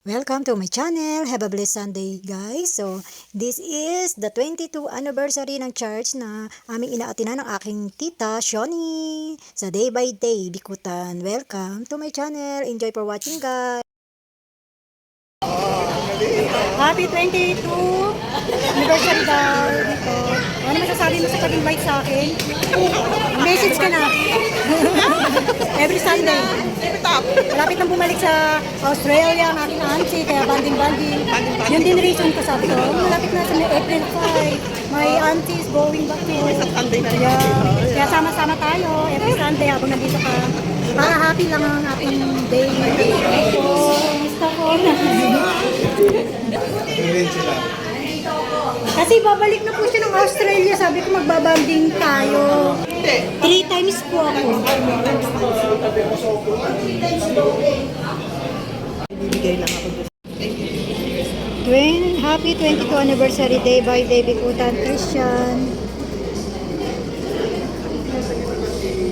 Welcome to my channel. Have a blessed Sunday, guys. So, this is the 22 anniversary ng church na aming inaatinan ng aking tita, Shoni, sa Day by Day, Bikutan. Welcome to my channel. Enjoy for watching, guys. Happy 22 anniversary daw dito. Ano masasabi mo sa pag-invite sa akin? Message ka na. Every Sunday. Malapit nang bumalik sa Australia ang aking auntie, kaya banding-banding. Yun din reason ko, sabi ko, malapit na sa April 5. My auntie is going back to kaya sama-sama tayo every Sunday habang nandito ka. Para happy lang ang ating day. Gusto ko na. Kasi babalik na po siya ng Australia. Sabi ko magbabanding tayo. 3 times po ako. Bibigay lang ako. Happy 22 anniversary Day by Day Bikutan Christian.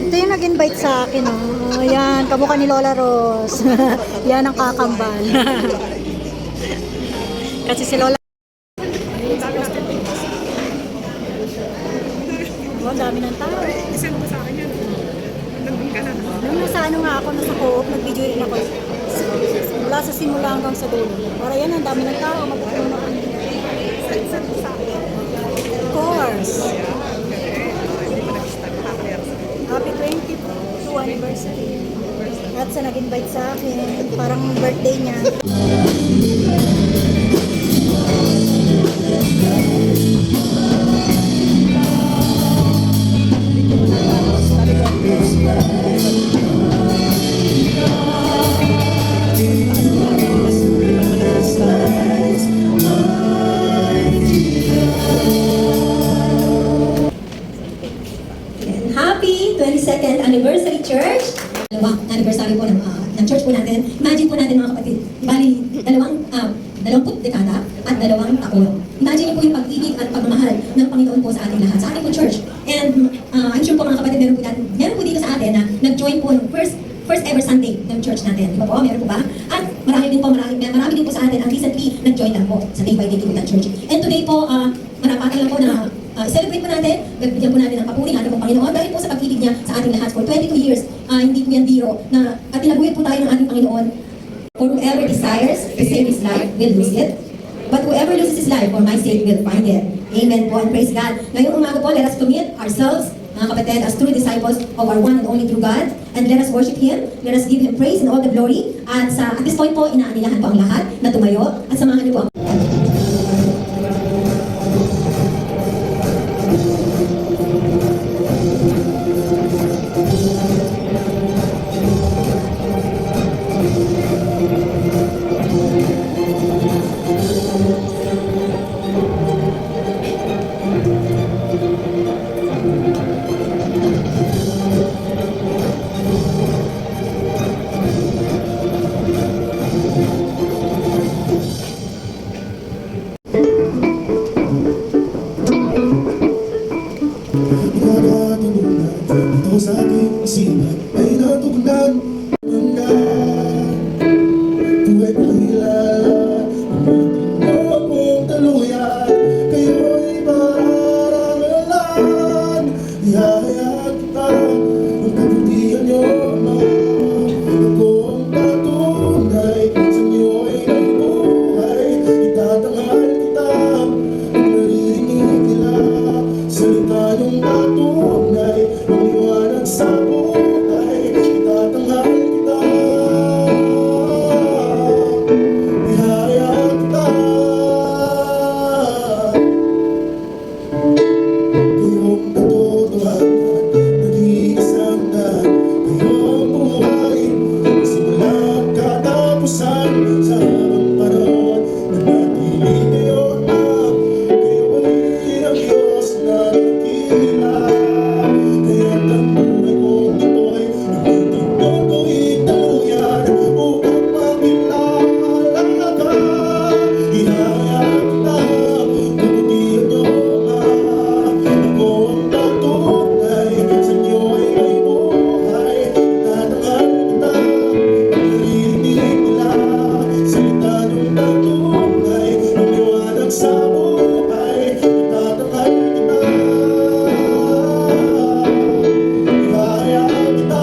Ito yung nag-invite sa akin. Oh. Yan, kamukha ni Lola Rose. Yan ang kakambal. Kasi si Lola oh, dami ng tao. Isend mo sa akin yun. Nandun ka na. Nung nasa ano nga ako, nasa co-op, nag-video rin ako. Mula sa simula hanggang sa dulo. Para yan, ang dami ng tao. Magpupuno ako. Send mo sa akin. Of course. Hindi mo nag-start. Happy 22 anniversary. At sa nag-invite sa akin, parang birthday niya. Happy 22nd anniversary church! Dalawang anniversary po ng church po natin. Imagine po natin mga kapatid, bali dalawamput dekada at 2 taon. Imagine niyo po yung pag-ibig at pagmamahal ng Panginoon po sa ating lahat, sa ating po church. And I'm sure po mga kapatid, meron po dito sa atin na nag-join po ng first ever Sunday ng church natin. Di ba po? Meron po ba? At marami din po sa atin ang recently nag-join lang po sa Day by Day Bikutan Church. And today po, marapatan lang po na celebrate po natin, bigyan po natin ng papuri natin po Panginoon dahil po sa pag-ibig niya sa ating lahat for 22 years. Hindi po yan biro na at tinaguyod po tayo ng ating Panginoon. For whoever desires to save his life will lose it. But whoever loses his life for my sake will find it. Amen po and praise God. Ngayong umaga po, let us commit ourselves, mga kapatid, as true disciples of our one and only true God. And let us worship Him. Let us give Him praise and all the glory. At at this point po, inaanilahan po ang lahat na tumayo. At samahan niyo po ang patunay ang liwanag sa buhay. Itatakal kita, ihahaya kita,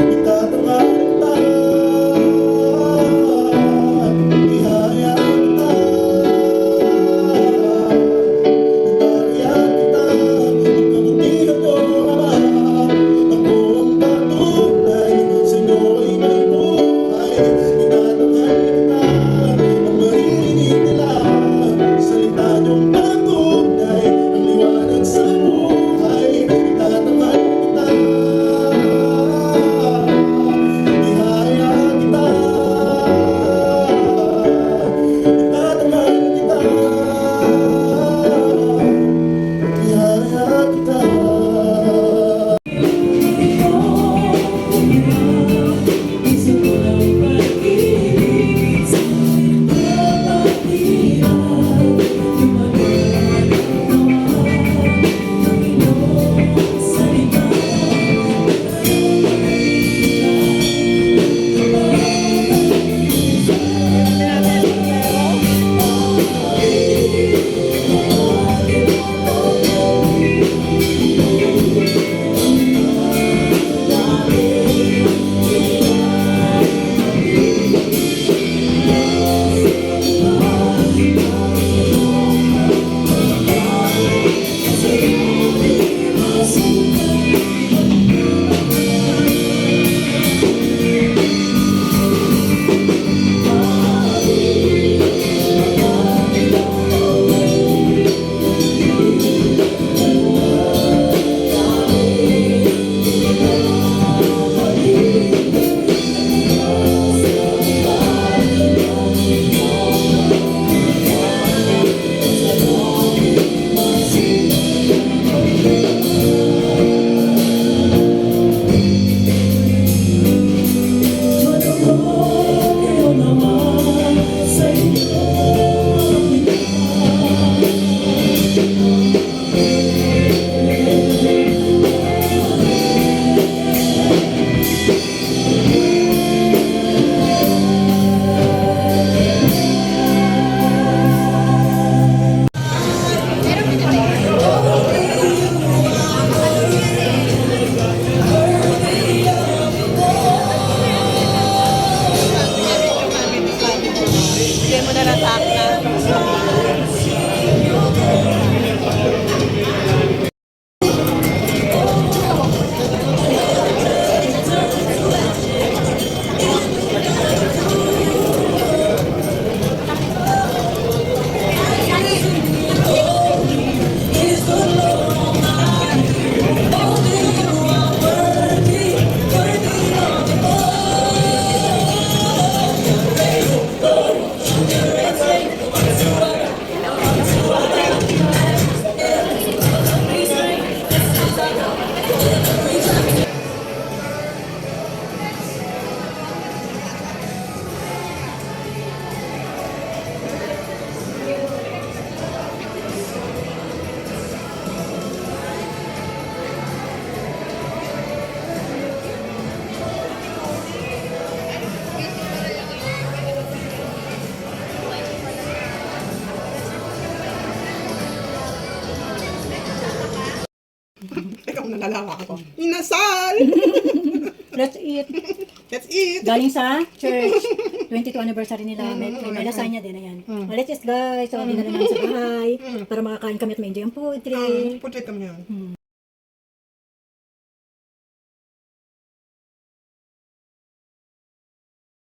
itatakal kita, ihahaya kita, ihahaya kita. Magkabuti na po, Ama, ako ang patunay sa inyo ay may buhay. Itatakal kita, ang maririnig nila, salita niyong patunay ang liwanag sa buhay. Itatakal kita, ihahaya kita, itatakal kita, ihahaya kita. Bigyan mo na lang sa akin. Ikaw nalalawa ako. Inasal! Let's eat. Let's eat! Galing sa church. 22 anniversary nila. May lasagna din. Ayan. Let's eat guys. So, dinala namin sa bahay. Para makakain kami at ma-enjoy ang food trip. Portrait kami yun.